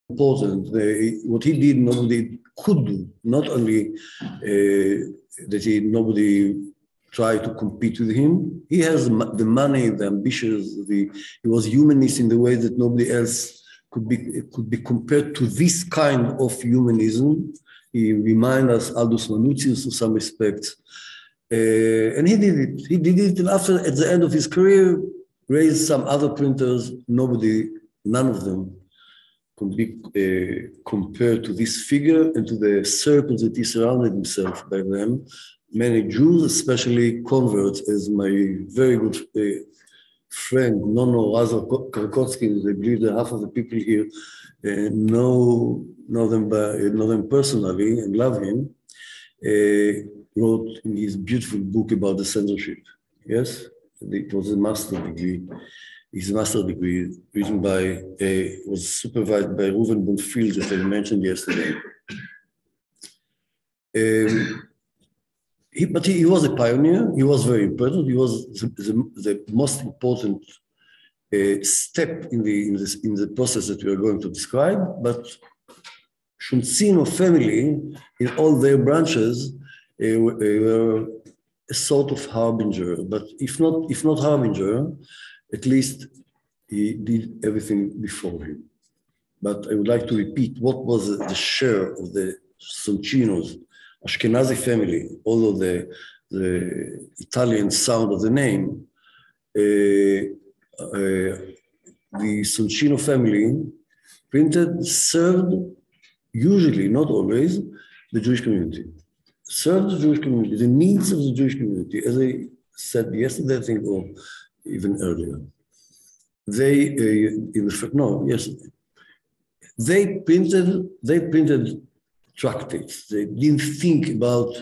important. What he did, nobody could do. Not only nobody tried to compete with him. He has the money, the ambitions. He was humanist in the way that nobody else could be compared to this kind of humanism. He reminds us Aldous Manutius to some respects. And he did it. He did it, and after, at the end of his career, raised some other printers. None of them could be compared to this figure and to the circles that he surrounded himself by them. Many Jews, especially converts, as my very good friend, Nono Razor-Karkotsky, I believe that half of the people here know them personally and love him, wrote in his beautiful book about the censorship. Yes, it was a master degree. His master degree, written by, was supervised by Reuven Bonfield, that I mentioned yesterday. But he was a pioneer. He was very important. He was the most important step in the process that we are going to describe. But Shuntzino family, in all their branches, were a sort of harbinger. But if not harbinger, at least he did everything before him. But I would like to repeat what was the share of the Soncinos, Ashkenazi family, although the Italian sound of the name, the Soncino family served, usually, not always, the Jewish community. Served the Jewish community, the needs of the Jewish community, as I said yesterday, I think, or even earlier. They printed tractates. They didn't think about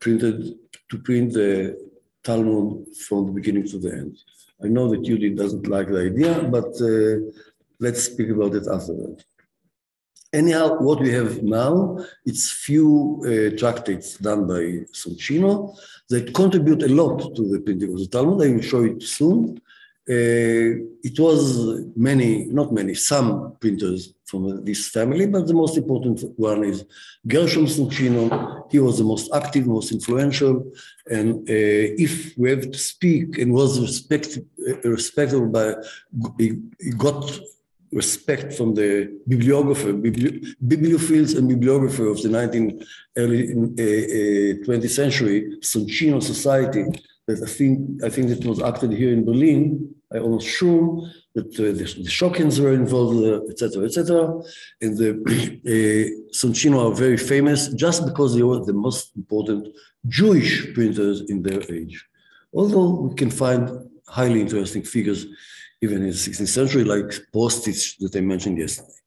print the Talmud from the beginning to the end. I know that Yudi doesn't like the idea, but let's speak about it after that. Anyhow, what we have now, it's few tractates done by Soncino that contribute a lot to the printing of the Talmud. I will show it soon. It was some printers from this family, but the most important one is Gershom Soncino. He was the most active, most influential, and if we have to speak, and was respectable by, he got respect from the bibliophiles and bibliographer of the early 20th century, Soncino Society, that I think it was acted here in Berlin. I almost sure that the Shokins were involved, etc., etc. And the Soncino are very famous just because they were the most important Jewish printers in their age. Although we can find highly interesting figures even in the 16th century, like Postich that I mentioned yesterday.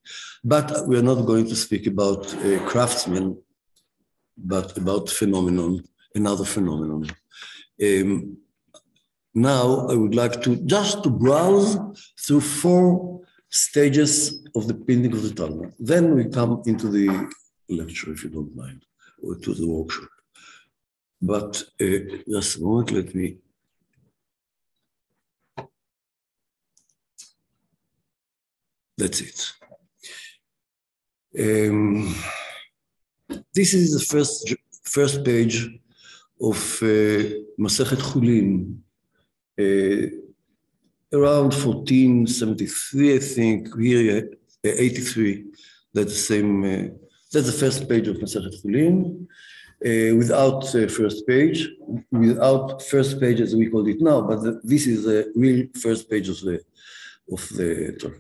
But we are not going to speak about craftsmen, but about another phenomenon. Now I would like to just browse through 4 stages of the printing of the Talmud. Then we come into the lecture, if you don't mind, or to the workshop. But just a moment, let me. That's it. This is the first page of Masechet Chulin, around 1473, I think. Here, 83. That's the same. That's the first page of Masechet Chulin. Without first page as we call it now, but this is the real first page of the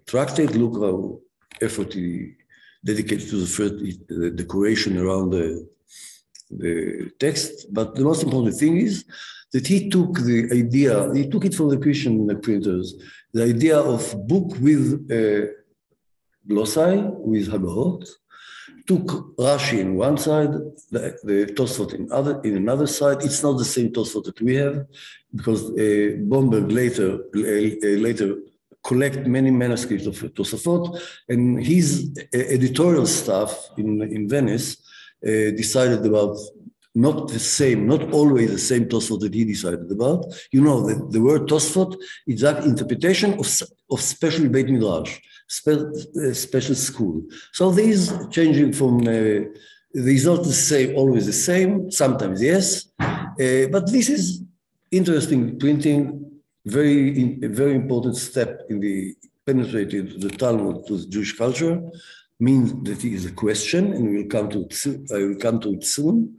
tractate. Look how effort he dedicated to the decoration around the text. But the most important thing is that he took it from the Christian printers, the idea of book with glossai, with Hagahot, took Rashi in one side, the Tosfot in another side. It's not the same Tosfot that we have, because Bomberg later collect many manuscripts of Tosafot, and his editorial staff in Venice decided about not the same, not always the same Tosfot that he decided about. You know, the word Tosfot is that interpretation of special Beit Midrash, special school. So these changing from, the result is same, always the same, sometimes yes, but this is interesting printing, a very important step in the penetrated the Talmud to the Jewish culture, means that it is a question, and I will come to it soon.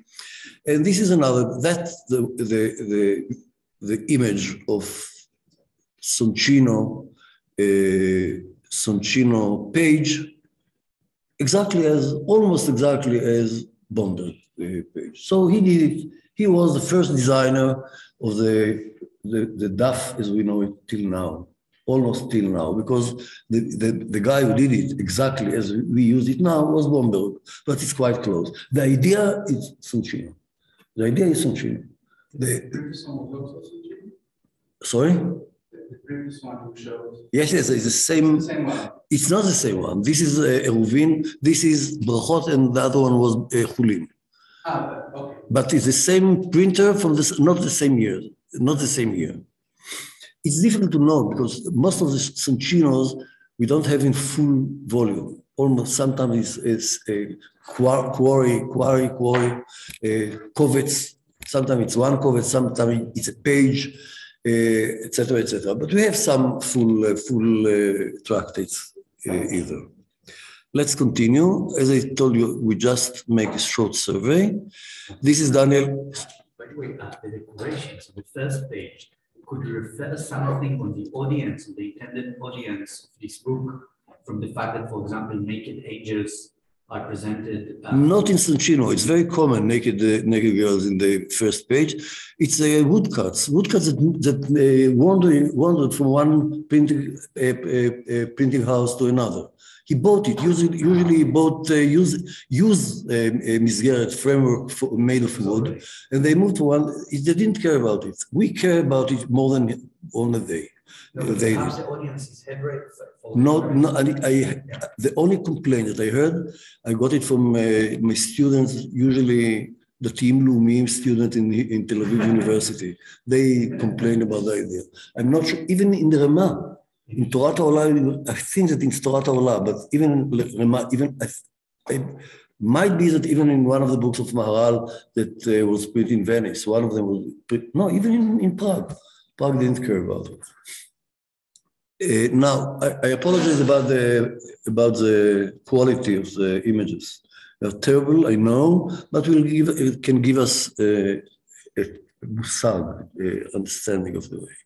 And this is another, that's the image of Soncino page, almost exactly as Bomberg page. So he did it. He was the first designer of the DAF as we know it till now, almost till now, because the guy who did it exactly as we use it now was Bomberg, but it's quite close. The idea is Soncino. The idea is Soncino. The previous one was also Soncino? Sorry? The previous one who showed. Yes, it's the same. The same one. It's not the same one. This is Eruvin, this is Brachot, and the other one was Chulin. Okay. But it's the same printer from this, not the same year. It's difficult to know because most of the Soncinos we don't have in full volume. Almost sometimes it's a quarry, covets. Sometimes it's one covet, sometimes it's a page, etc., etc. But we have some full tractates either. Let's continue. As I told you, we just make a short survey. This is Daniel. By the way, the decorations on the first page, could you refer something on the audience, on the intended audience of this book, from the fact that, for example, naked angels are presented? Not in Soncino. It's very common, naked girls in the first page. It's woodcuts that wandered from one printing house to another. He bought it. Usually he bought used Misgeret framework made of wood, and they moved to one. They didn't care about it. We care about it more than on a day. No, perhaps the audience is Hebrew. The only complaint that I heard, I got it from my students, usually the Team Lumim student in Tel Aviv University. They complain about the idea. I'm not sure, even in the Ramah, in Torah Ta'olah, I think that in Torah Ta'olah, but even Ramah, it might be that even in one of the books of Maharal that was printed in Venice, one of them was printed, no, even in Prague. Prague didn't care about it. Now, I apologize about the quality of the images. They're terrible, I know, but it can give us a understanding of the way.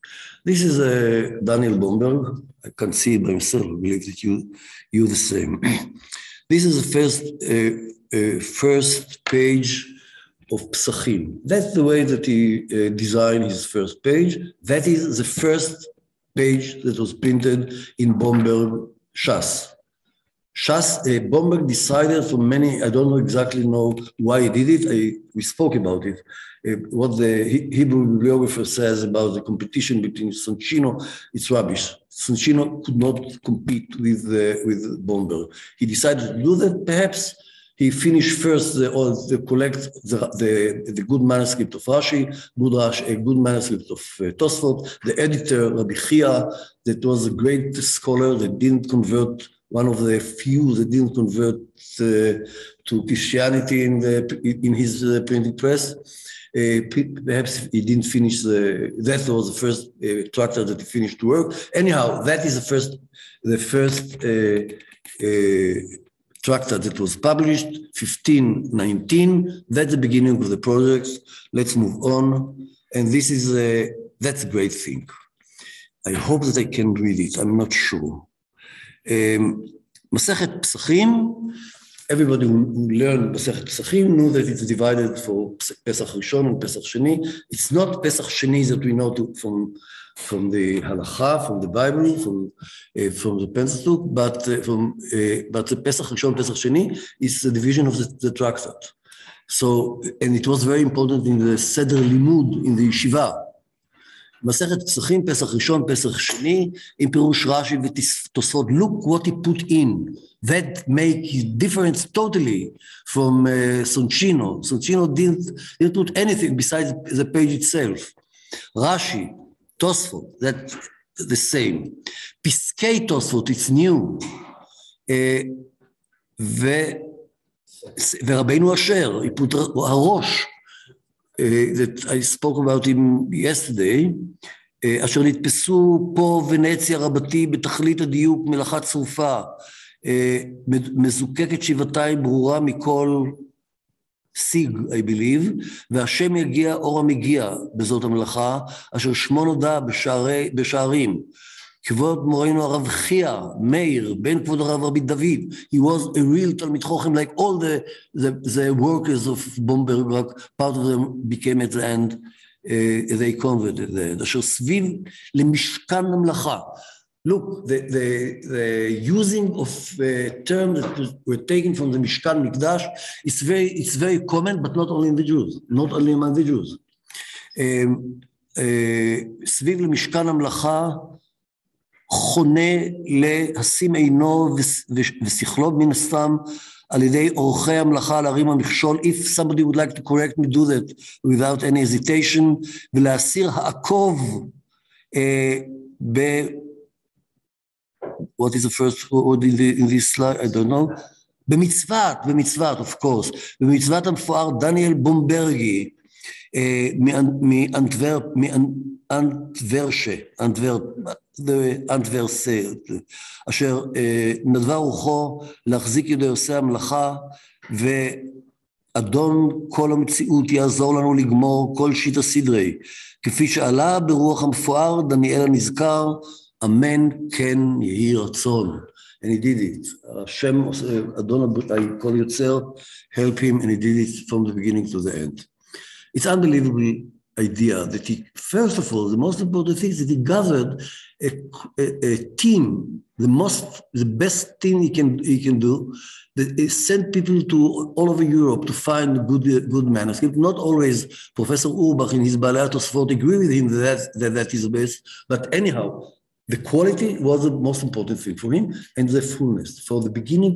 This is Daniel Bomberg. I can see it by myself. I believe that you the same. This is the first page of Psachim. That's the way that he designed his first page. That is the first page that was printed in Bomberg Shas. Bomberg decided for many, I don't exactly know why he did it. We spoke about it. What the Hebrew bibliographer says about the competition between Soncino, it's rubbish. Soncino could not compete with Bomberg. He decided to do that. Perhaps he finished first collect the good manuscript of Rashi, good manuscript of Tosfot. The editor, Rabbi Chia, that was a great scholar that didn't convert, one of the few that didn't convert to Christianity in his printing press. Perhaps he didn't finish that was the first tractate that he finished to work. Anyhow, that is the first tractate that was published, 1519. That's the beginning of the project. Let's move on. And this is that's a great thing. I hope that I can read it. I'm not sure. Masechet Pesachim, everybody who learned Masechet Pesachim knew that it's divided for Pesach Rishon and Pesach Sheni. It's not Pesach Sheni that we know from the Halacha, from the Bible, from the Pentateuch, but the Pesach Rishon, Pesach Sheni is the division of the tractate. So, and it was very important in the Seder Limud, in the Yeshiva. מסכת פסחים, פסח ראשון, פסח שני, עם פירוש רש"י ותוספות, look what he put in, that make difference totally from Soncino. Soncino didn't put anything besides the page itself. Rashi, Tosfot, that's the same. Piskei Tosfot, it's new. ורבינו אשר, he put הראש, that I spoke about him yesterday, אשר נתפסו פה ונציה רבתי בתכלית הדיוק מלאכה צרופה, מזוקקת שבעתיים ברורה מכל סיג, I believe, והשם יגיע אור המגיע בזאת המלאכה, אשר שמו נודע בשערים. כבוד מורנו הרב חייה, מאיר, בן כבוד הרב רבי דוד, he was a real תלמיד חוכם, like all the workers of Bomberg, part of them became at the end, they converted there, אשר סביב למשכן המלאכה. Look, the using of terms that were taken from the Mishkan Mikdash, it's very common, but not only in the Jews, not only among the Jews. סביב למשכן המלאכה, חונה להשים עינו ושכלו מן הסתם על ידי אורחי המלאכה להרים המכשול. If somebody would like to correct me, do that without any hesitation, ולהסיר העקוב what is the first word in this slide? I don't know. במצוות, of course. במצוות המפואר דניאל בומברגי, מאנטוורשה, אשר נדבה רוחו להחזיק ידי עושה המלאכה, ואדון כל המציאות יעזור לנו לגמור כל שיטה סדרי, כפי שעלה ברוח המפואר דניאל הנזכר, אמן כן יהי רצון. And he did it. Hashem, Adon כל יוצר, help him, and he did it from the beginning to the end. It's unbelievable idea that he, first of all, the most important thing is that he gathered a team, the best thing he can do, that is send people to all over Europe to find good manuscript. Not always Professor Urbach in his Balei HaTosfot agree with him that is the best, but anyhow, the quality was the most important thing for him, and the fullness, for the beginning,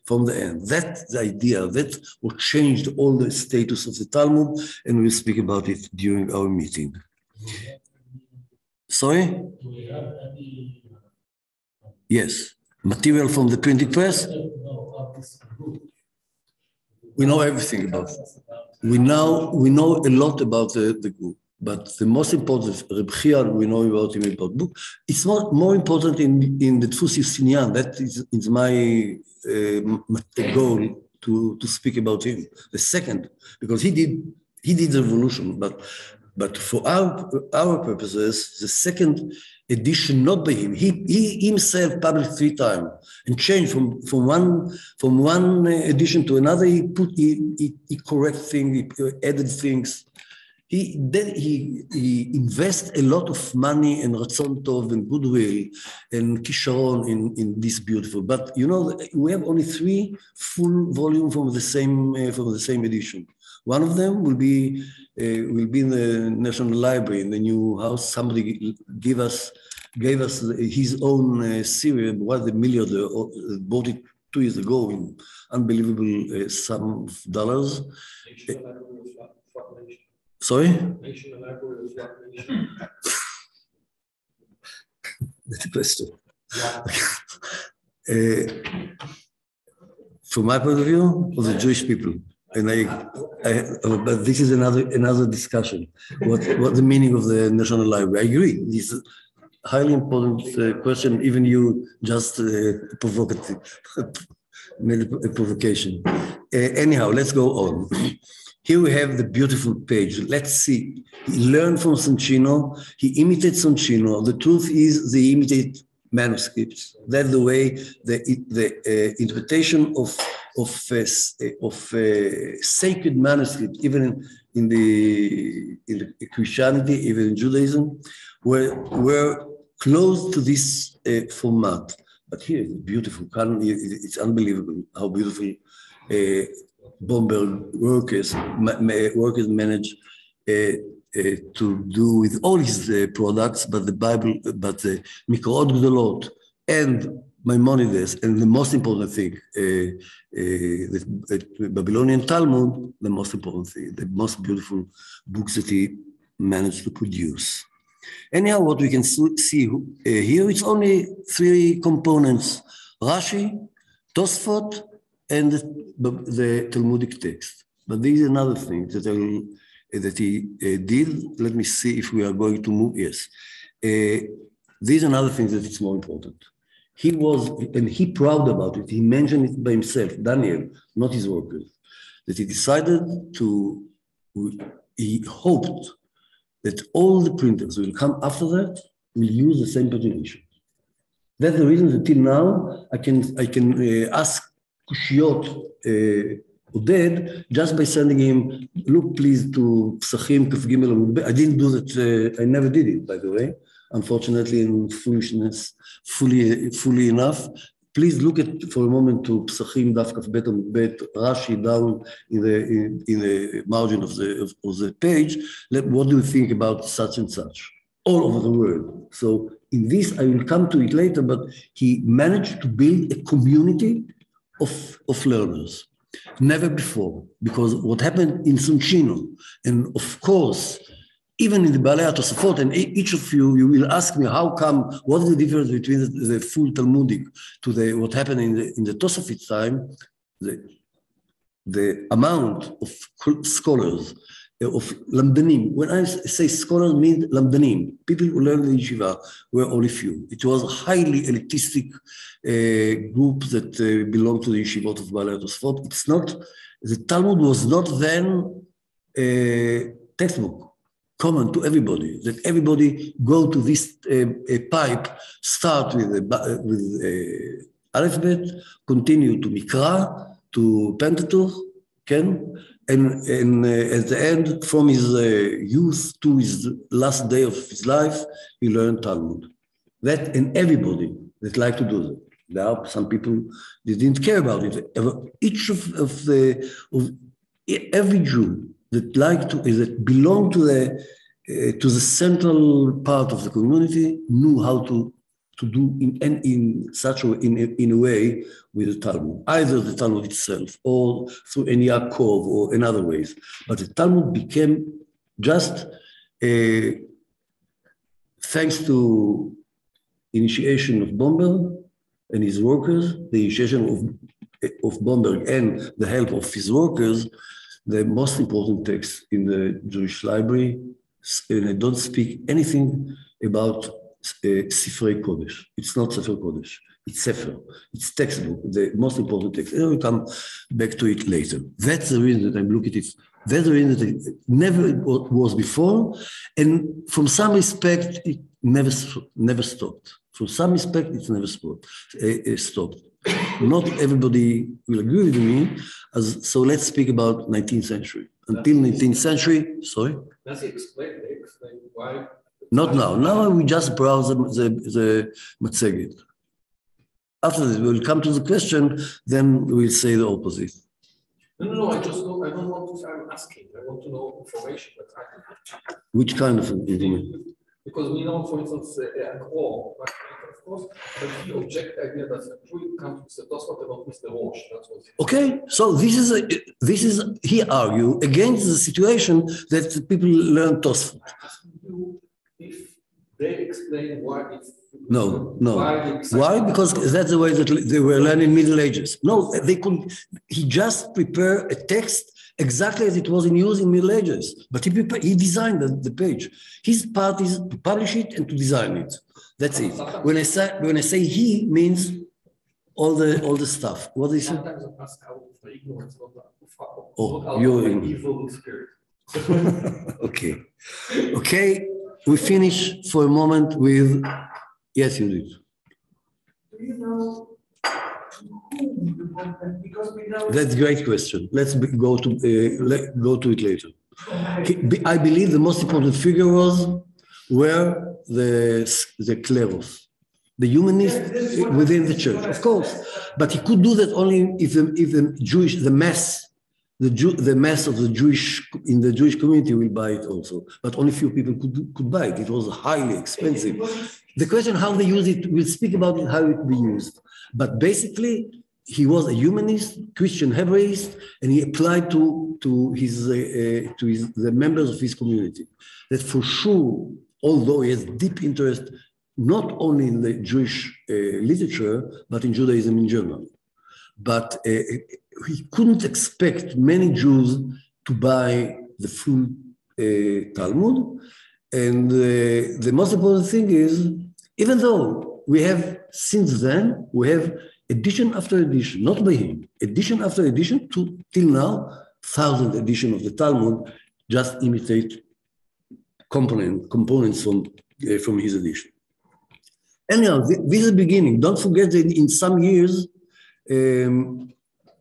from the end. That's the idea. That's what changed all the status of the Talmud, and we'll speak about it during our meeting. Sorry? Do we have any? Yes. Material from the printing press? No, of this group. We know everything about it. We know a lot about the group. But the most important, Reb Chia, we know about him about book. It's more important in the Dfus Justinian. That is my goal to speak about him. The second, because he did the revolution, but for our purposes, the second edition not by him. He himself published 3 times and changed from one edition to another. He correct things, he added things. He invests a lot of money and ratzon tov and goodwill and kisharon in this beautiful. But you know, we have only 3 full volumes from the same edition. One of them will be in the National Library in the new house. Somebody gave us his own series. Was the millionaire bought it 2 years ago in unbelievable sum of dollars. Sorry? That's a question. From my point of view, for the Jewish people, and but this is another discussion. What the meaning of the National Library? I agree. This is a highly important question. Even you just provocative made a provocation. Anyhow, let's go on. Here we have the beautiful page. Let's see. He learned from Soncino. He imitates Soncino. The truth is they imitate manuscripts. That's the way the interpretation of sacred manuscript, even in the Christianity, even in Judaism, were close to this format. But here it's beautiful. It's unbelievable how beautiful Bomberg workers manage to do with all his products, but the Bible, but the Mikraot Gdolot and Maimonides, and the most important thing, the Babylonian Talmud, the most important thing, the most beautiful books that he managed to produce. Anyhow, what we can see here, it's only three components: Rashi, Tosfot, and the Talmudic text. But there is another thing that he did. Let me see if we are going to move. Yes. There's another thing that is more important. He was, and he proud about it, he mentioned it by himself, Daniel, not his workers, that he decided he hoped that all the printers will come after that will use the same pagination. That's the reason that till now I can ask Kushiyot Oded just by sending him, look please to Psachim Kaf Gimel Amud Bet. I didn't do that, I never did it, by the way, unfortunately, in foolishness, fully enough. Please look at for a moment to Psachim Daf Kaf Bet Amud Bet, Rashi down in the margin of the page. What do you think about such and such? All over the world. So in this, I will come to it later, but he managed to build a community of learners. Never before, because what happened in Sunshino, and of course, even in the Balei HaTosafot, and each of you will ask me how come, what is the difference between the full Talmudic to what happened in the Tosafit time, the amount of scholars, of Lamdanim. When I say scholars, mean Lamdanim. People who learned in Yeshiva were only few. It was a highly elitistic group that belonged to the Yeshivot of Balei HaTosafot. It's not, the Talmud was not then a textbook common to everybody, that everybody go to this pipe, start with Aleph Bet, continue to Mikra, to Pentateuch, and at the end, from his youth to his last day of his life, he learned Talmud. That, and everybody that liked to do that. There are some people that didn't care about it. Each of every Jew that that belonged to the central part of the community knew how to do in such a in a way with the Talmud, either the Talmud itself or through any Yaakov or in other ways. But the Talmud became just thanks to initiation of Bomberg and his workers, the initiation of Bomberg and the help of his workers, the most important text in the Jewish library. And I don't speak anything about Sifrei Kodesh. It's not Sefer Kodesh. It's Sefer. It's textbook, the most important text. And I will come back to it later. That's the reason that I'm looking at it. That's the reason that it never was before. And from some respect, it never stopped. From some respect, it's never stopped. Not everybody will agree with me. So let's speak about 19th century. Until 19th century, sorry? Does he explain why? Not now. Now we just browse the Matzeget. After this, we'll come to the question, then we'll say the opposite. No, I don't want to, I'm asking. I want to know information, but Which kind of information? Because we know, for instance, but of course, but he object the idea that the Jew comes with the Tosfot about Mr. Rosh. That's what Okay, so this is he argue against the situation that people learn Tosfot. I'm asking you if they explain why it's No. Why? Because that's the way that they were learning Middle Ages. No, they could. He just prepared a text exactly as it was in use in Middle Ages. But he designed the page. His part is to publish it and to design it. That's it. When I say he means all the stuff. What is it? Sometimes I ask out of the ignorance, Oh, you're in evil spirit. Okay. We finish for a moment with. Yes, you did. Do you know whom the Bomberg, because we know. That's a great question. Let's go to it later. I believe the most important figure were the kleros, the humanists within the church, of course. But he could do that only if the mass the mass of the Jewish community will buy it also, but only few people could buy it. It was highly expensive. The question how they use it, we'll speak about it, how it will be used. But basically, he was a humanist, Christian Hebraist, and he applied to the members of his community. That for sure, although he has deep interest not only in the Jewish literature, but in Judaism in general. But he couldn't expect many Jews to buy the full Talmud. And the most important thing is, even though we have, since then, we have edition after edition, not by him, edition after edition, till now, 1,000 editions of the Talmud just imitate components from his edition. Anyhow, this is the beginning. Don't forget that in some years,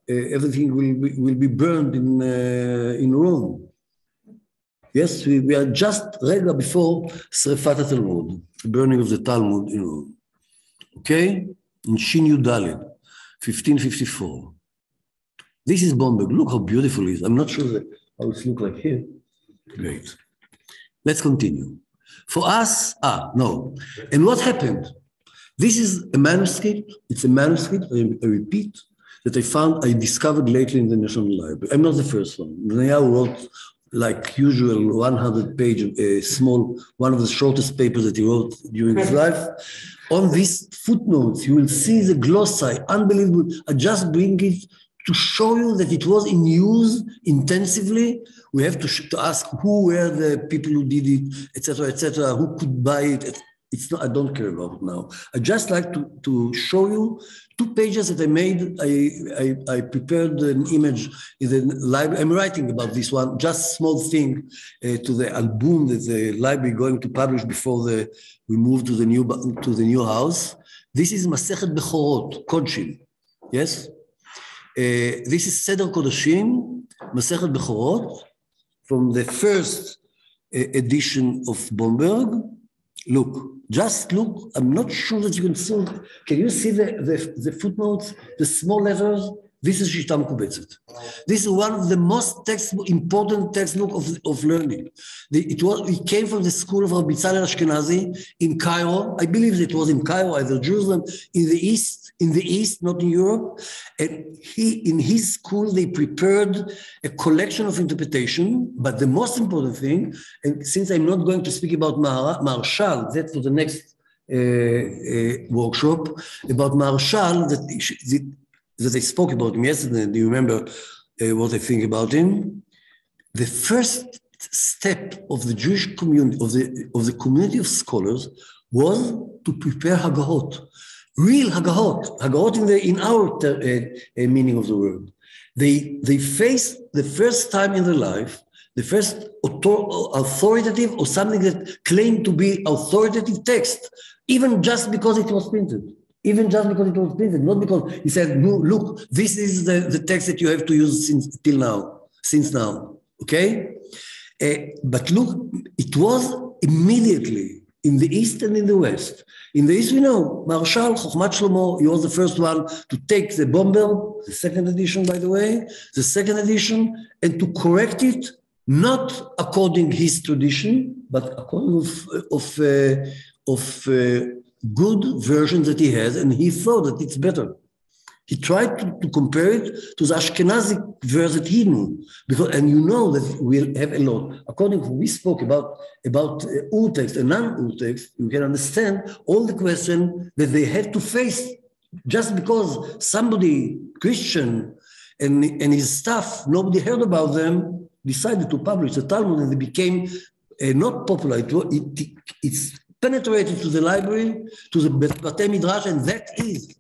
everything will be burned in Rome. Yes, we are just right before Srefat Talmud, the burning of the Talmud in Rome. Okay? In Shin Yud Daled, 1554. This is Bomberg. Look how beautiful it is. I'm not sure how it looks like here. Great. Let's continue. For us, no. And what happened? This is a manuscript. It's a manuscript, I repeat, that I discovered lately in the National Library. I'm not the first one. Netanyahu wrote, like usual, 100-page, small, one of the shortest papers that he wrote during his life. On these footnotes, you will see the glossary, unbelievable. I just bring it to show you that it was in use intensively. We have to ask who were the people who did it, etc., who could buy it. It's not, I don't care about it now. I just like to show you 2 pages that I made. I prepared an image in the library. I'm writing about this one, just small thing to the album that the library is going to publish before we move to the new house. This is Masechet Bechorot, Kodshim. Yes? This is Seder Kodashim, Masechet Bechorot, from the first edition of Bomberg. Look, just look. I'm not sure that you can see. Can you see the footnotes, the small letters? This is Shita Mekubetzet. This is one of the most important textbooks of learning. It came from the school of Rabbi Tzalel Ashkenazi in Cairo. I believe it was in Cairo, either Jerusalem, in the East, not in Europe. And in his school, they prepared a collection of interpretation. But the most important thing, and since I'm not going to speak about Maharshal, that's for the next workshop, about Maharshal, that I spoke about him yesterday. Do you remember what I think about him? The first step of the Jewish community, of the community of scholars, was to prepare Hagahot, real Hagahot in our meaning of the word. They faced the first time in their life, the first authoritative or something that claimed to be authoritative text, even just because it was printed. Even just because it was printed, not because he said, no, look, this is the text that you have to use since now, okay? But look, it was immediately in the East and in the West. In the East, we know, Maharshal, Chochmat Shlomo, he was the first one to take the Bomberg, the second edition, by the way, and to correct it, not according his tradition, but according of good version that he has, and he thought that it's better. He tried to compare it to the Ashkenazi verse that he knew, and you know that we have a lot. According to we spoke about Ur text and non-Ur text, you can understand all the questions that they had to face just because somebody, Christian, and his staff, nobody heard about them, decided to publish the Talmud, and they became not popular. It's penetrated to the library, to the Batei Midrash, and that is.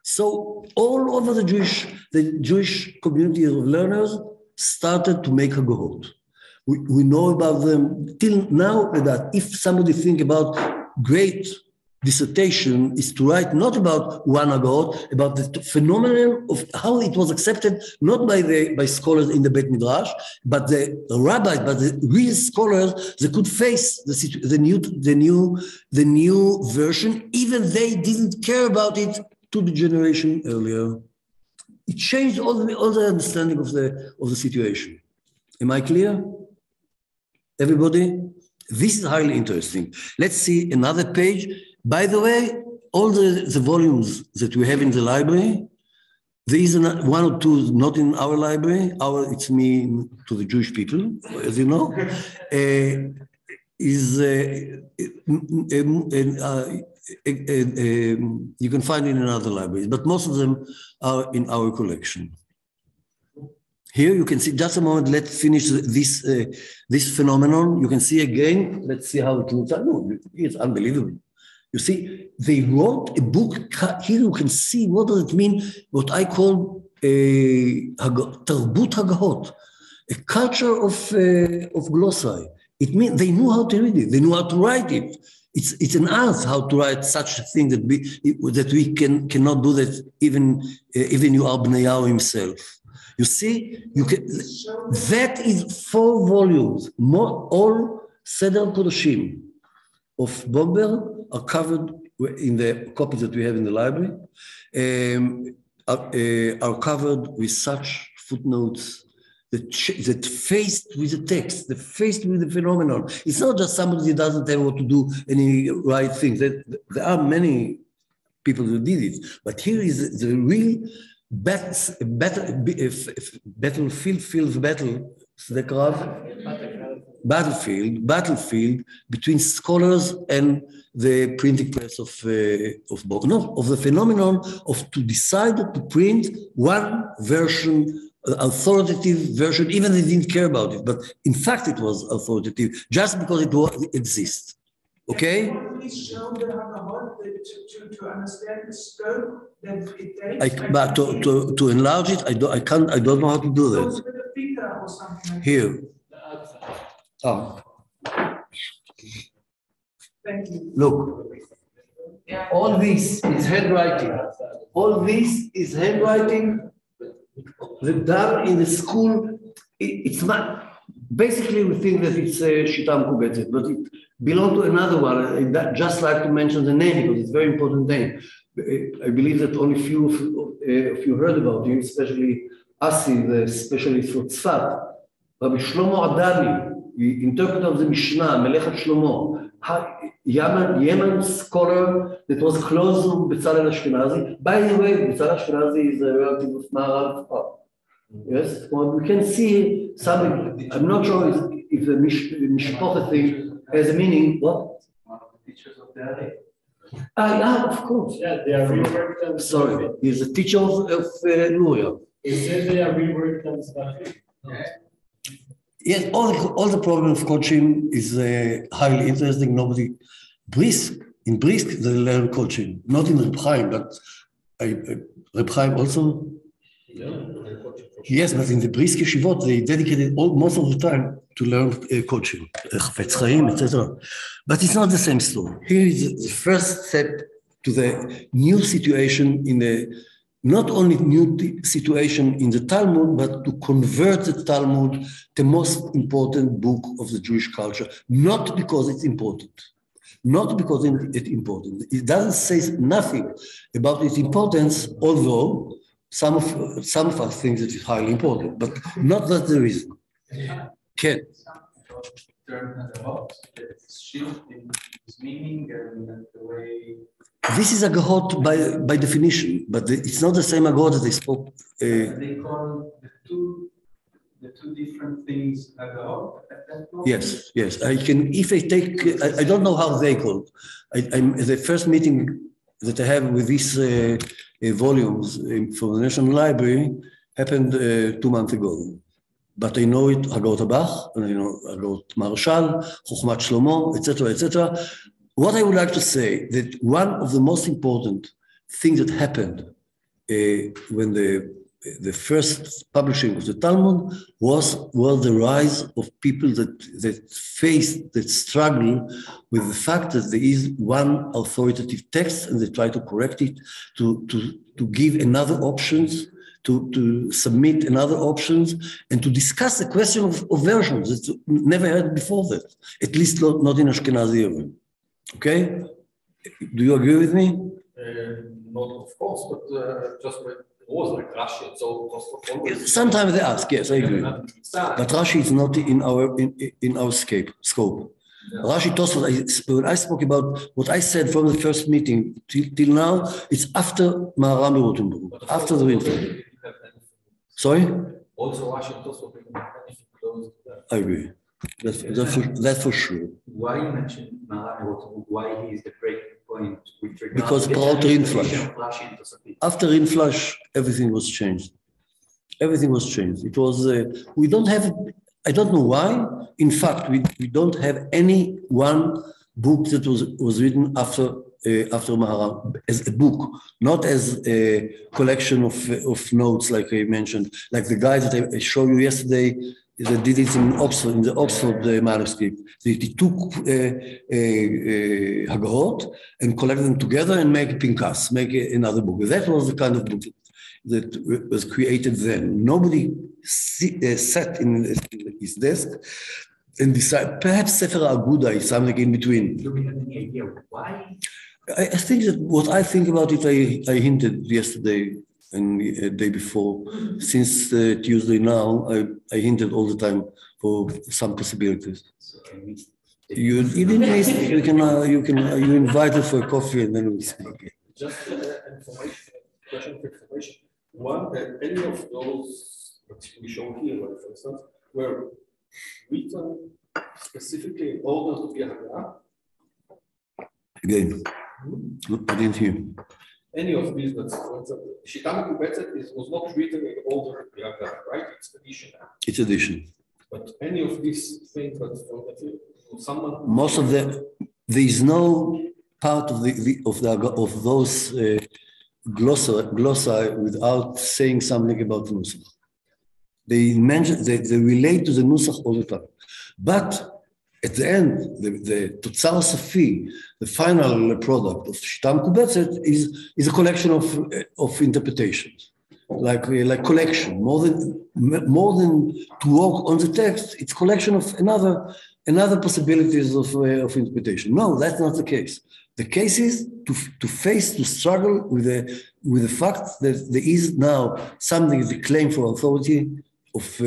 So all over the Jewish community of learners started to make Hagahot. We know about them till now, that if somebody think about great dissertation is to write not about one Hagahot, about the phenomenon of how it was accepted, not by scholars in the Beit Midrash, but the rabbis, but the real scholars that could face the new version, even they didn't care about it to the generation earlier. it changed all the understanding of the situation. Am I clear? Everybody? This is highly interesting. Let's see another page. By the way, all the volumes that we have in the library, there is one or two not in our library. It's me to the Jewish people, as you know. You can find it in other libraries, but most of them are in our collection. Here you can see, just a moment, let's finish this phenomenon. You can see again, let's see how it looks. It's unbelievable. You see, they wrote a book. Here you can see what does it mean, what I call Tarbut Hagahot, a culture of glossary. It means they knew how to read it, they knew how to write it. It's an art how to write such a thing that we cannot do that even you are Bneiyahu himself. You see, that is 4 volumes. All Seder Kodashim of Bomber are covered in the copies that we have in the library, are covered with such footnotes that faced with the text, that faced with the phenomenon. It's not just somebody that doesn't have what to do and he writes things. There are many people who did it, but here is the real battlefield between scholars and the printing press of the phenomenon of to decide to print one version, authoritative version, even they didn't care about it, but in fact it was authoritative just because it exists. Okay? Please show the Hagahot to understand the scope that it takes. But to enlarge it, I don't know how to do that. With a finger or something like Here. that. Thank you. Look, all this is handwriting. All this is handwriting that done in the school. It's not, basically we think that it's Shita Mekubetzet, but it belongs to another one. I'd just like to mention the name because it's a very important name. I believe that only few of you heard about him, especially Asi, the specialist for Tzfat. Rabbi Shlomo Adami, the interpreter of the Mishnah, Melechat Shlomo, Yemen scholar that was close to Bezalel Ashkenazi. By the way, Bezalel Ashkenazi is a relative of Maharal Tzfat. Yes, well, we can see something. I'm not sure if the Mishpocha thing has a meaning. What? One of the teachers of the Ari. Yeah, of course. Yeah, they are reworked them. Sorry, he's a teacher of Luria. It says they are reworked them. Yes, all the problem of coaching is highly interesting. Nobody, in Brisk, they learn coaching. Not in Reb Chaim, but Reb Chaim also. Yes, but in the Brisk Yeshivot, they dedicated most of the time to learn coaching, etc. But it's not the same story. Here is the first step to the new situation not only new situation in the Talmud, but to convert the Talmud, the most important book of the Jewish culture, not because it's important. Not because it's important. It doesn't say nothing about its importance, although some of us think that it's highly important, but not that's the reason. Ken. Shift in its meaning and the way. This is Agahot by definition, but it's not the same Agahot that they spoke. They call the two different things Agahot at that point? Yes. I can, if I take, I don't know how they call it. The first meeting that I have with these volumes from the National Library happened 2 months ago. But I know it, Hagahot Abach, and I know Hagahot Marshal, Chochmat Shlomo, etc. What I would like to say that one of the most important things that happened when the first publishing of the Talmud was the rise of people that struggle with the fact that there is one authoritative text and they try to correct it, to give another options, to submit another options, and to discuss the question of versions that never heard before that, at least not in Ashkenazi ever. Okay? Do you agree with me? Not of course, but just was like Rashi, so Sometimes they ask, yes, I agree. But Rashi is not in our scope. Rashi Tosfot, when I spoke about what I said from the first meeting till now, it's after Maharam Rotenburg, after the winter. Sorry? Also, Rashi Tosfot, I agree. That's for sure. Why you mentioned Maharam Rotenburg? Why he is the breaking point with regard Because to the prior to inflush. definition of Rashi and Tosafot? After inflush, everything was changed. Everything was changed. It was, we don't have, I don't know why. In fact, we don't have any one book that was written after Maharam as a book, not as a collection of notes like I mentioned, like the guys that I showed you yesterday. They did it in Oxford, in the Oxford manuscript. They took Hagahot and collected them together and make Pinkas, make another book. That was the kind of book that was created then. Nobody sat in his desk and decided, perhaps Sefer Aguda is something in between. Do we have any idea why? I think that what I think about it, I hinted yesterday and the day before. Since Tuesday now, I hinted all the time for some possibilities. So can we You didn't miss it. You invited for a coffee and then we speak. just question of information. One, any of those that we show here, like for instance, were written specifically in order to be a Haggadah? Again, I didn't hear. Any of these, that's for example, Shita Mekubetzet was not written in order to be a Haggadah, right? It's addition. It's addition. But any of these things that someone. Most of them, there is no part of those glossary without saying something about the Nusach. They relate to the Nusach all the time. But at the end, the Totzar Sofi, the final product of Shita Mekubetzet is a collection of interpretations, like collection. More than to work on the text, it's collection of another possibilities of interpretation. No, that's not the case. The case is to struggle with the fact that there is now something, the claim for authority of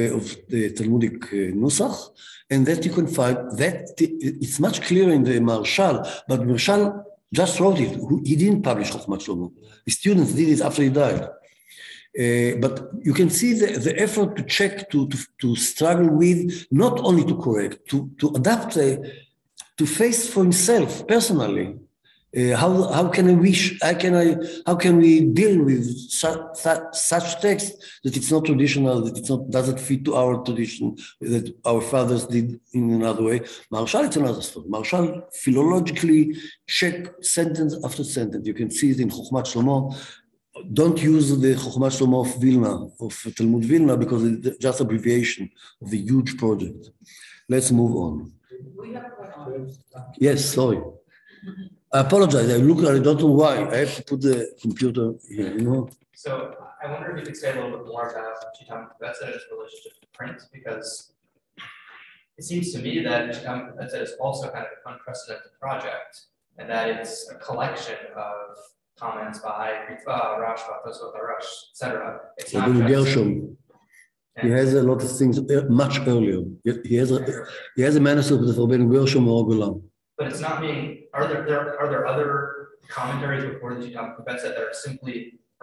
the Talmudic Nusach, and that you can find that it's much clearer in the Marshal, but Marshal just wrote it. He didn't publish Chochmat Shlomo. His students did it after he died. But you can see the effort to check, to struggle with, not only to correct, to adapt, to face for himself personally. How can we deal with such text that it's not traditional, that doesn't fit to our tradition, that our fathers did in another way? Marshal, it's another story. Marshal philologically check sentence after sentence. You can see it in Chochmat Shlomo. Don't use the Chochmat Shlomo of Vilna, of Talmud Vilna, because it's just abbreviation of the huge project. Let's move on. Yes, sorry. I apologize. I don't know why. I have to put the computer here, So I wonder if you could say a little bit more about Shita Mekubetzet's relationship to print, because it seems to me that Shita Mekubetzet is also kind of an unprecedented project, and that it's a collection of comments by Rashba, Tosfot Arash, etc. It's not just, Gershom. He has a lot of things much earlier. He has a manuscript of Rabbeinu Gershom or Golan. But it's not being. Are there other commentaries before the Shita Mekubetzet that are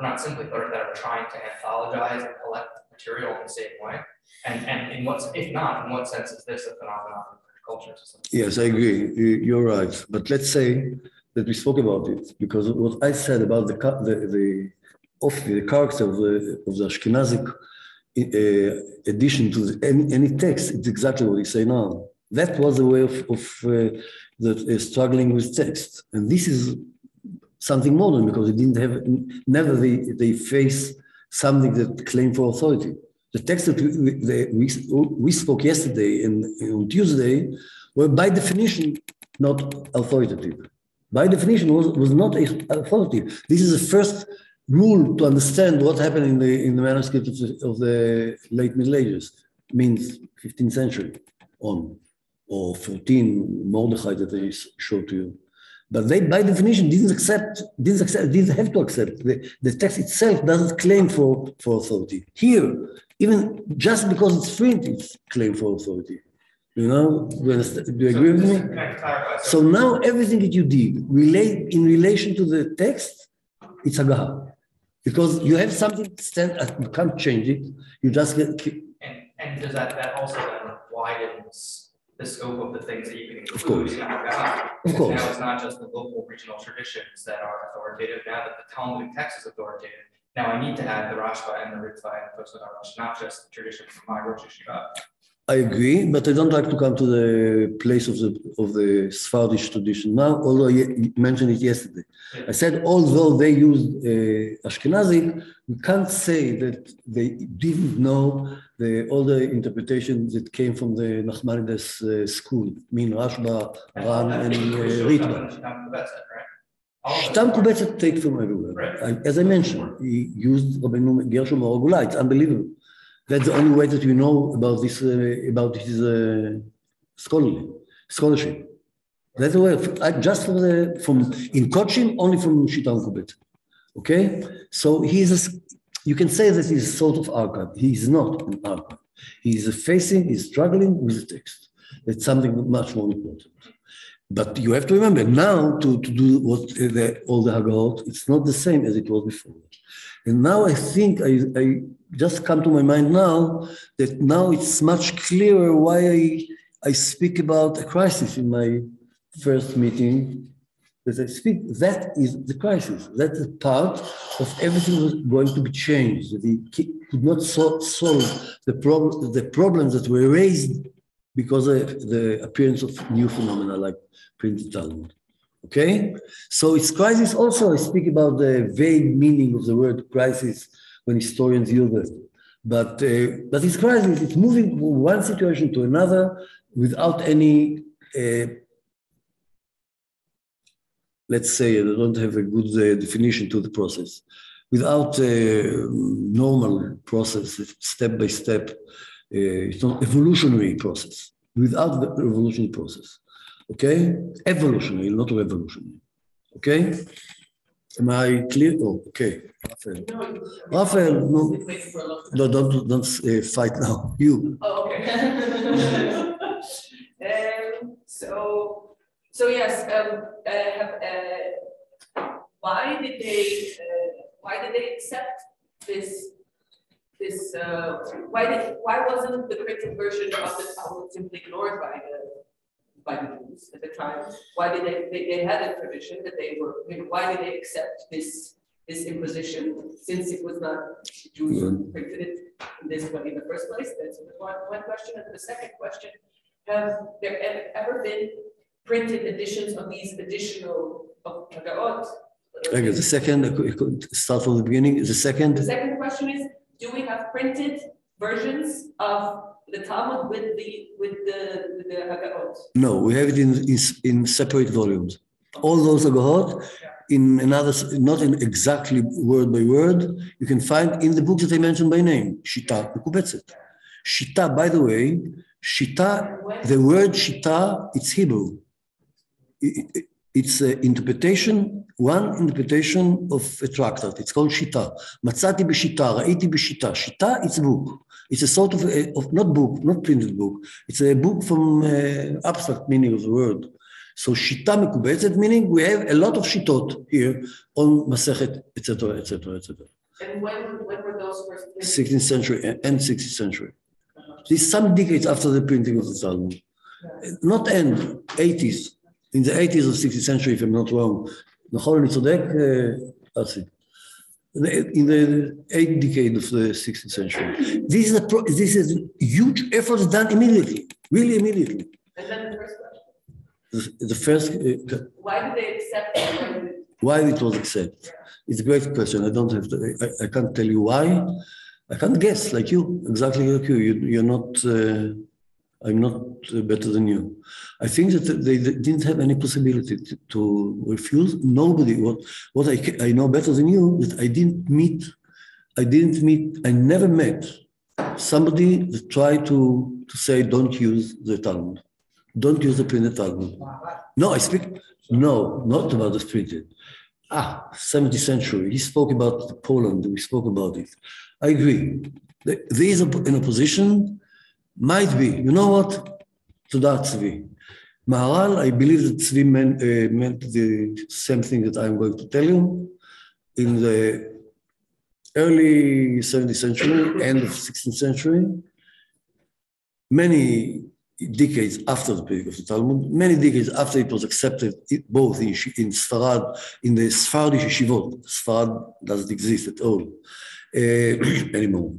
not simply, but that are trying to anthologize and collect material in the same way? And in if not, in what sense is this a phenomenon of culture? Yes, I agree. You're right. But let's say that we spoke about it, because what I said about the character of the Ashkenazic addition to any text, it's exactly what you say now. That was the way of struggling with text, and this is something modern, because they face something that claimed for authority. The text that we spoke yesterday and on Tuesday were by definition not authoritative. By definition was not authoritative. This is the first rule to understand what happened in the manuscript of the late Middle Ages, means 15th century on. Or 14, Mordechai that I showed to you. But they, by definition, didn't have to accept. The text itself doesn't claim for authority. Here, even just because it's print, it's claim for authority. You know, do you agree with me? Can I clarify? So now everything that you did in relation to the text, it's Haggadah. Because you have something you can't change it. You just get. And does that also then widens the scope of the things that you can Of course. include in Haggadah? Of course. Now it's not just the local regional traditions that are authoritative. Now that the Talmudic text is authoritative, now I need to add the Rashba and the Ritva and the Tosfot HaRosh, not just the tradition from my Rosh Yeshiva. I agree, but I don't like to come to the place of the Sephardic tradition now, although I mentioned it yesterday. I said, although they used Ashkenazic, we can't say that they didn't know all the interpretations that came from the Nachmanides school, mean Rashba, Ran, and Ritva. Shtam Kubetzet take from everywhere. Right. As I mentioned, he used Rabbeinu Gershom Oragula. It's unbelievable. That's the only way that we know about this, about his scholarship. That's the way, just from in coaching, only from Shitam Kubet. Okay? So you can say that he's sort of archive. He's not an archive. He's struggling with the text. That's something much more important. But you have to remember, now to do what all the Haggadah, it's not the same as it was before. And now I think I just come to my mind now that now it's much clearer why I speak about a crisis in my first meeting. That I speak, that is the crisis. That's a part of everything was going to be changed. That he could not solve the problems that were raised because of the appearance of new phenomena like printed Talmud. Okay? So it's crisis also. I speak about the vague meaning of the word crisis when historians use it. But it's crisis. It's moving from one situation to another without any, let's say, I don't have a good definition to the process. Without a normal process, step by step, it's not evolutionary process. Without the evolutionary process. Okay? Evolutionary, not revolutionary. Okay? Am I clear? Oh, okay. Raphael, no, don't fight now. You. Oh, okay. So yes, why did they accept this? Why wasn't the printed version of the Talmud simply ignored by the Jews at the time? Why did they had a tradition that they were? Why did they accept this imposition since it was not Jews who printed it in this way in the first place? That's one question. And the second question: have there ever been printed editions of these additional Haggaot? Okay, the second, I could start from the beginning. The second question is: do we have printed versions of the Talmud with the Haggaot? No, we have it in separate volumes. All those Haggaot in another, not in exactly word by word. You can find in the books that I mentioned by name, Shita Mekubetzet. Shita, by the way, Shita, the word Shita, it's Hebrew. It's an interpretation, one interpretation of a tractate. It's called Shita. Matzati b'Shita, Ra'iti b'Shita. Shita, it's a book. It's a sort of not book, not printed book. It's a book from abstract meaning of the word. So Shita Mekubetzet, meaning we have a lot of Shitot here on Masechet, etc., etc., etc. And when were those first printed? 16th century and 16th century. This is some decades after the printing of the Talmud. Not end, 80s. In the 80s of 16th century, if I'm not wrong. נכון, אני צודק, ארצי. In the 8th decade of the 16th century. This is a huge effort done immediately, really immediately. And then the first question. The first. Why did they accept it? Why it was accepted? It's a great question. I don't have to, I can't tell you why. I can't guess like you, exactly like you. You're not, I'm not better than you. I think that they didn't have any possibility to refuse. Nobody, what I know better than you, that I never met somebody that tried to say, don't use the Talmud. Don't use the printed Talmud. No, I speak, No, not about the printed. 17th century. He spoke about Poland. We spoke about it. I agree. There is an opposition. Might be. You know what? To that Tzvi. Maharal, I believe that Tzvi meant the same thing that I'm going to tell you. In the early 17th century, end of 16th century, many decades after the period of the Talmud, many decades after it was accepted, both in Sfarad, in the Sephardic yeshivot. Sfarad doesn't exist at all anymore.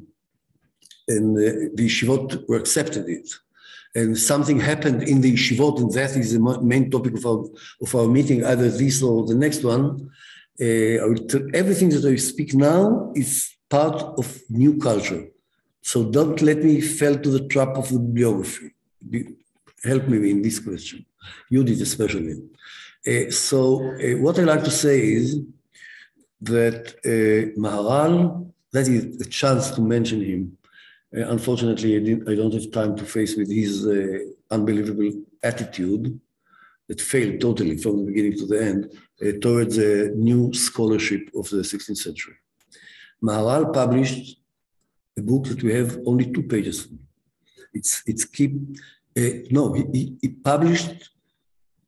And the yeshivot were accepted it. And something happened in the yeshivot, and that is the main topic of our meeting, either this or the next one. Everything that I speak now is part of new culture. So don't let me fall to the trap of the bibliography. Help me in this question. You did especially. What I like to say is that Maharal, that is a chance to mention him. Unfortunately, I don't have time to face with his unbelievable attitude that failed totally from the beginning to the end towards a new scholarship of the 16th century. Maharal published a book that we have only 2 pages. He published,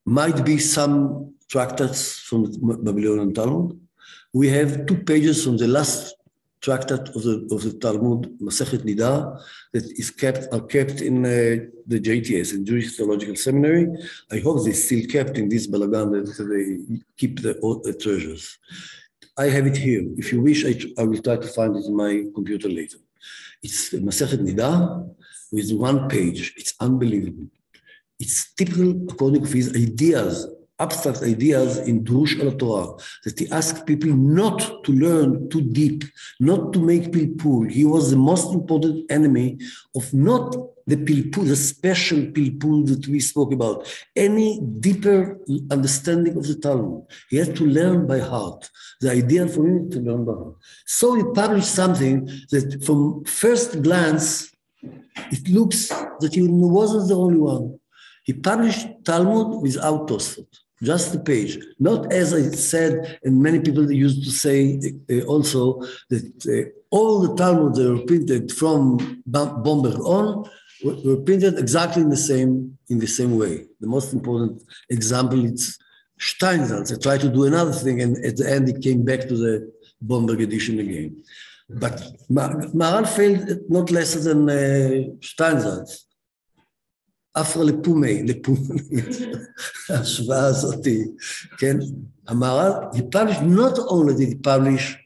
might be some tractates from the Babylonian Talmud. We have 2 pages from the last tractate of the Talmud, Masechet Nida, that are kept in the JTS, in Jewish Theological Seminary. I hope they still kept in this balagan that they keep the treasures. I have it here. If you wish, I will try to find it in my computer later. It's Masechet Nida with 1 page. It's unbelievable. It's typical according to his ideas, abstract ideas in Drush al Torah, that he asked people not to learn too deep, not to make pilpul. He was the most important enemy of not the pilpul, the special pilpul that we spoke about, any deeper understanding of the Talmud. He had to learn by heart. The idea for him to learn by heart. So he published something that from first glance, it looks that he wasn't the only one. He published Talmud without Tosfot. Just a page, not as I said, and many people used to say also that all the Talmud that were printed from Bomberg on were printed exactly in the same way. The most important example is Steinsaltz. I tried to do another thing, and at the end it came back to the Bomberg edition again. But Maharal failed not less than Steinsaltz. אפרה לפומי, ההשוואה הזאת, כן? המהר"ל, he published, not only did he publish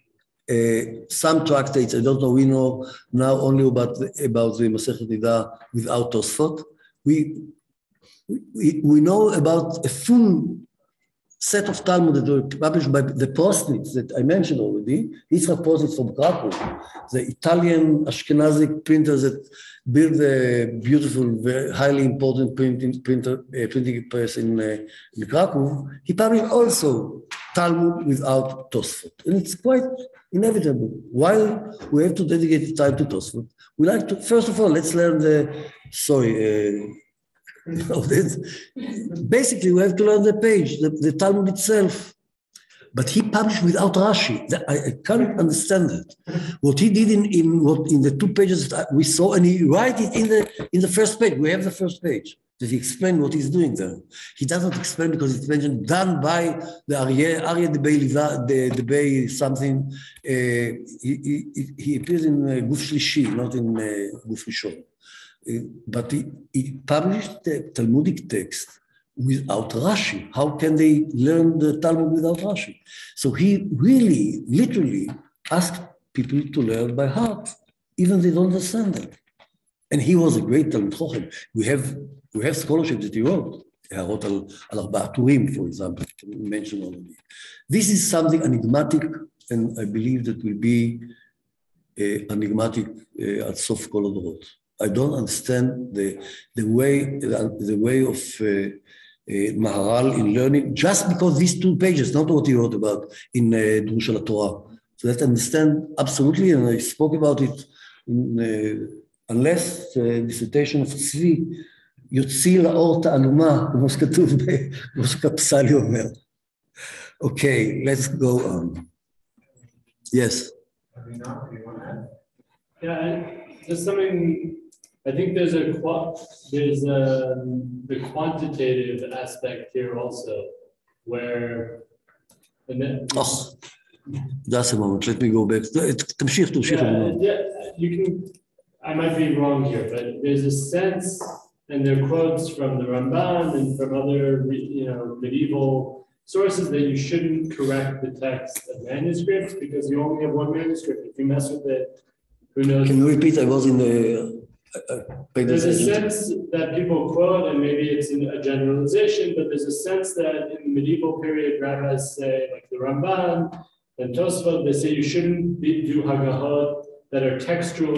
some tractates, I don't know, we know now only about the Masechet Nida without Tosfot. We know about a full set of Talmud that were published by the Postnitz that I mentioned already, Yitzhak Postnitz from Krakow, the Italian Ashkenazic printer that built a beautiful, very highly important printing press in Krakow. He published also Talmud without Tosfot. And it's quite inevitable. While we have to dedicate time to Tosfot, we like to, first of all, let's learn basically, we have to learn the page, the Talmud itself. But he published without Rashi. I can't understand that. What he did in the 2 pages that we saw, and he write it in the first page. We have the first page that he explained what he's doing there. He doesn't explain because it's mentioned done by the Aryeh de Bay something. He appears in Guf Shlishi, not in Guf Rishon. But he published the Talmudic text without Rashi. How can they learn the Talmud without Rashi? So he really, literally asked people to learn by heart, even they don't understand it. And he was a great Talmud Chochem. We have scholarship that he wrote. Harot al Arba'a Turim, for example, mentioned already. This is something enigmatic, and I believe that will be enigmatic at Sof Kol HaDorot. I don't understand the way of Maharal in learning, just because these 2 pages, not what he wrote about in Drush al Torah. So that I understand absolutely, and I spoke about it in unless the dissertation of Tzvi, יוציא לאור תעלומה, כמו שכתוב, כמו שקפסלי אומר. Okay, let's go on. Yes. Yeah, there's something, I think there's the quantitative aspect here also, where, and then. Oh, just a moment, let me go back. תמשיך. Yeah, you can, I might be wrong here, but there's a sense, and there are quotes from the Ramban and from other, medieval sources that you shouldn't correct the text of manuscripts because you only have one manuscript. If you mess with it, who knows? Can you repeat? I was in the. There's a sense that people quote, and maybe it's a generalization, but there's a sense that in the medieval period, rabbis say, like the Ramban and Tosfot, they say you shouldn't do Hagahot that are textual.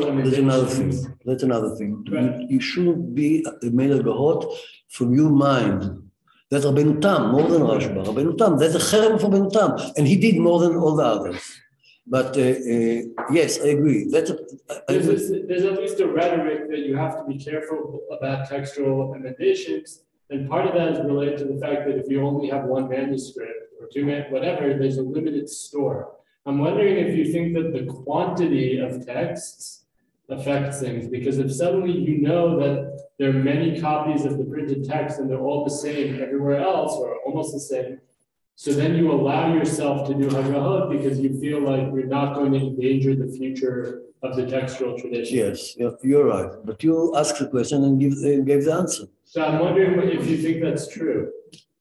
That's another thing. Right. You shouldn't be made Hagahot from your mind. That's Rabbeinu Tam, more than Rashba. Rabbeinu Tam, that's a cherem for Rabbeinu Tam, and he did more than all the others. But yes, I agree. There's at least a rhetoric that you have to be careful about textual emendations, and part of that is related to the fact that if you only have one manuscript or two, whatever, there's a limited store. I'm wondering if you think that the quantity of texts affects things, because if suddenly you know that there are many copies of the printed text and they're all the same everywhere else or almost the same, so then you allow yourself to do Hagahot because you feel like you're not going to endanger the future of the textual tradition. Yes, you're right. But you ask the question and gave the answer. So I'm wondering if you think that's true.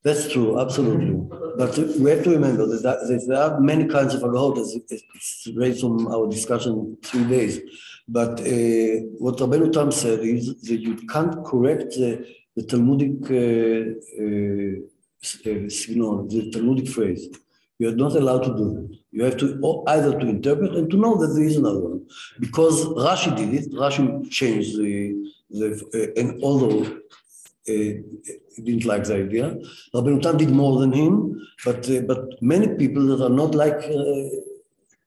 That's true, absolutely. But we have to remember that there are many kinds of Hagahot, as it's raised from our discussion 3 days. But what Rabbeinu Tam said is that you can't correct the Talmudic the Talmudic phrase. You are not allowed to do that. You have to either to interpret and to know that there is another one. Because Rashi did it, Rashi changed and although he didn't like the idea, Rabbeinu Tam did more than him, but many people that are not like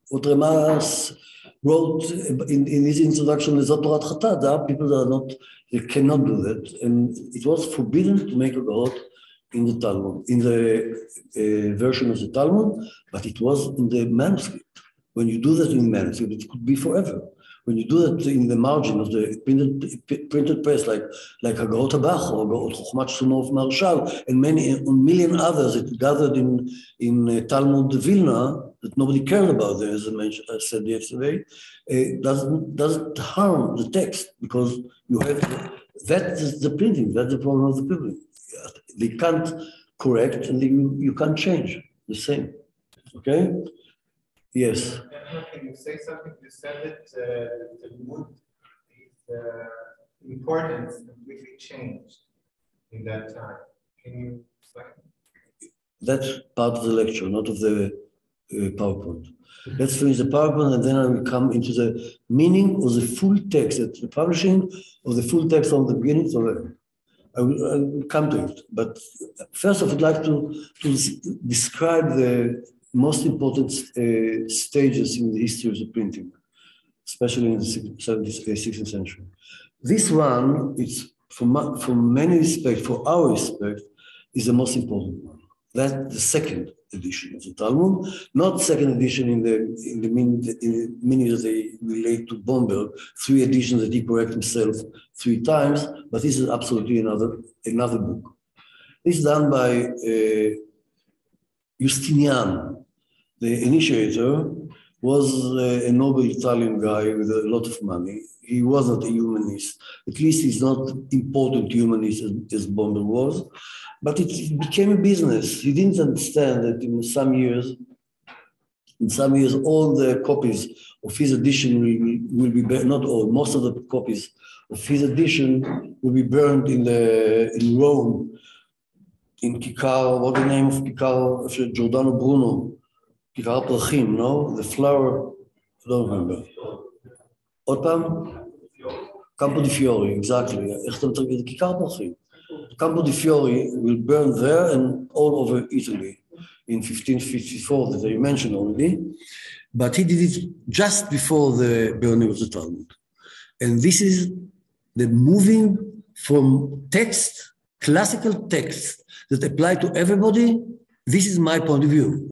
what Remas wrote in his introduction, Zot Torat Chata, there are people that are not, they cannot do that. And it was forbidden to make a God in the Talmud, in the version of the Talmud, but it was in the manuscript. When you do that in manuscript, it could be forever. When you do that in the margin of the printed press, like Hagahot HaBach or Chochmat Shlomo of Marshal, and a million others that gathered in Talmud Vilna that nobody cared about there, as I said yesterday, doesn't harm the text because you have that's the printing. That's the problem of the printing. They can't correct and you can't change the same. Okay? Yes. Can you say something? You said that the Talmud importance completely changed in that time. Can you explain? That's part of the lecture, not of the PowerPoint. Let's finish the PowerPoint and then I will come into the meaning of the full text, the publishing of the full text from the beginning to the end. I will come to it. But first I would like to describe the most important stages in the history of the printing, especially in the 16th century. This one, it's from many respects, for our respect, is the most important one. That's the second edition of the Talmud, not second edition in the meaning that they relate to Bomberg, 3 editions that he corrected himself 3 times, but this is absolutely another book. This is done by Justinian. The initiator was a noble Italian guy with a lot of money. He wasn't a humanist. At least he's not important humanist as Bomberg was. But it became a business. He didn't understand that in some years, all the copies of his edition will be burned, not all, most of the copies of his edition will be burned in Rome, in Kikar, what's the name of Kikar, Giordano Bruno, Kikar Prachim, no? The flower, I don't remember. עוד פעם? Campo di Fiori, exactly. איך אתה מתרגם? כיכר פרחים. Campo di Fiori will burn there and all over Italy in 1554 that I mentioned already. But he did it just before the burning of the Talmud. And this is the moving from text, classical texts that apply to everybody, this is my point of view.